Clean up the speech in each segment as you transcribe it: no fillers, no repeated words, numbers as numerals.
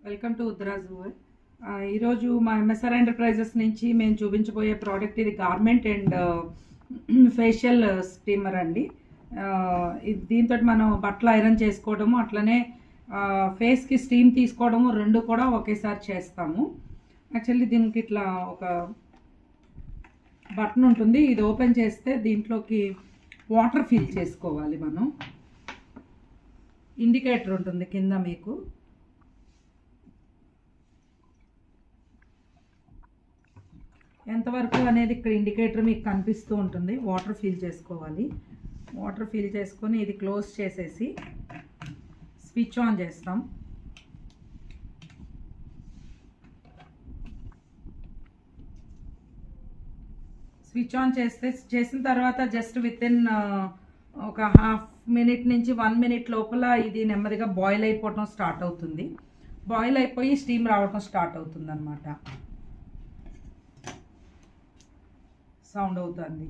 Welcome to ఉత్తరాజు. ఈరోజు మా MSR enterprises నుంచి మేము చూపించబోయే ప్రోడక్ట్ ఇది గార్మెంట్ అండ్ ఫేషియల్ స్టీమర్ అండి. దీంతో మనం బట్టలు ఐరన్ చేసుకోవడము అట్లనే ఫేస్కి స్టీమ్ తీసుకోవడము రెండు కూడా ఒకేసారి చేస్తాము. యాక్చువల్లీ దీనికి ఇట్లా ఒక బటన్ ఉంటుంది, ఇది ఓపెన్ చేస్తే దీంట్లోకి వాటర్ ఫిల్ చేసుకోవాలి. మనం ఇండికేటర్ ఉంటుంది కింద, మీకు ఎంతవరకు అనేది ఇక్కడ ఇండికేటర్ మీకు కనిపిస్తూ ఉంటుంది. వాటర్ ఫిల్ చేసుకోవాలి. వాటర్ ఫిల్ చేసుకొని ఇది క్లోజ్ చేసేసి స్విచ్ ఆన్ చేస్తాం. స్విచ్ ఆన్ చేసిన తర్వాత జస్ట్ విత్ ఇన్ ఒక హాఫ్ మినిట్ నుంచి 1 మినిట్ లోపల ఇది నెమ్మదిగా బాయిల్ అయిపోవటం స్టార్ట్ అవుతుంది. బాయిల్ అయిపోయి స్టీమ్ రావటం స్టార్ట్ అవుతుంది అన్నమాట. సౌండ్ అవుతుంది.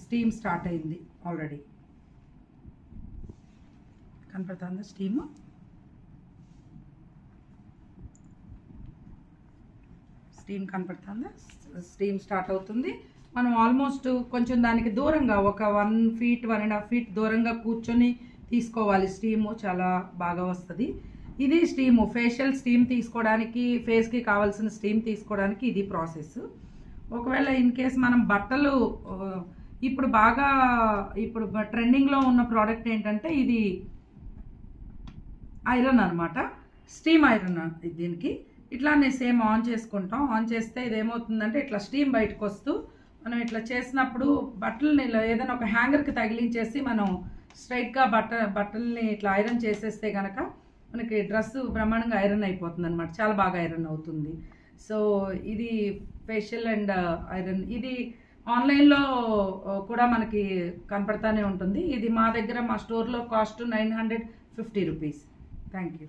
స్టీమ్ స్టార్ట్ అయింది. ఆల్రెడీ కనపడుతుంది స్టీమ్. స్టీమ్ కనపడుతుందా? స్టీమ్ స్టార్ట్ అవుతుంది. మనం ఆల్మోస్ట్ కొంచెం దానికి దూరంగా ఒక 1 ఫీట్ 1.5 ఫీట్ దూరంగా కూర్చొని తీసుకోవాలి. స్టీము చాలా బాగా వస్తుంది. ఇది స్టీము ఫేషియల్ స్టీమ్ తీసుకోవడానికి, ఫేస్కి కావాల్సిన స్టీమ్ తీసుకోవడానికి ఇది ప్రాసెస్. ఒకవేళ ఇన్ కేస్ మనం బట్టలు ఇప్పుడు ట్రెండింగ్లో ఉన్న ప్రోడక్ట్ ఏంటంటే ఇది ఐరన్ అనమాట, స్టీమ్ ఐరన్. దీనికి ఇట్లానే సేమ్ ఆన్ చేసుకుంటాం. ఆన్ చేస్తే ఇదేమవుతుందంటే ఇట్లా స్టీమ్ బయటకు వస్తూ మనం ఇట్లా చేసినప్పుడు బట్టలని ఏదైనా ఒక హ్యాంగర్కి తగిలించేసి మనం స్ట్రైట్గా బట్టల్ని ఇట్లా ఐరన్ చేసేస్తే కనుక మనకి డ్రెస్ బ్రహ్మాండంగా ఐరన్ అయిపోతుంది అనమాట. చాలా బాగా ఐరన్ అవుతుంది. సో ఇది ఫేషియల్ అండ్ ఐరన్. ఇది ఆన్లైన్లో కూడా మనకి కనపడతానే ఉంటుంది. ఇది మా దగ్గర మా స్టోర్లో కాస్ట్ 950 రూపీస్. Thank you.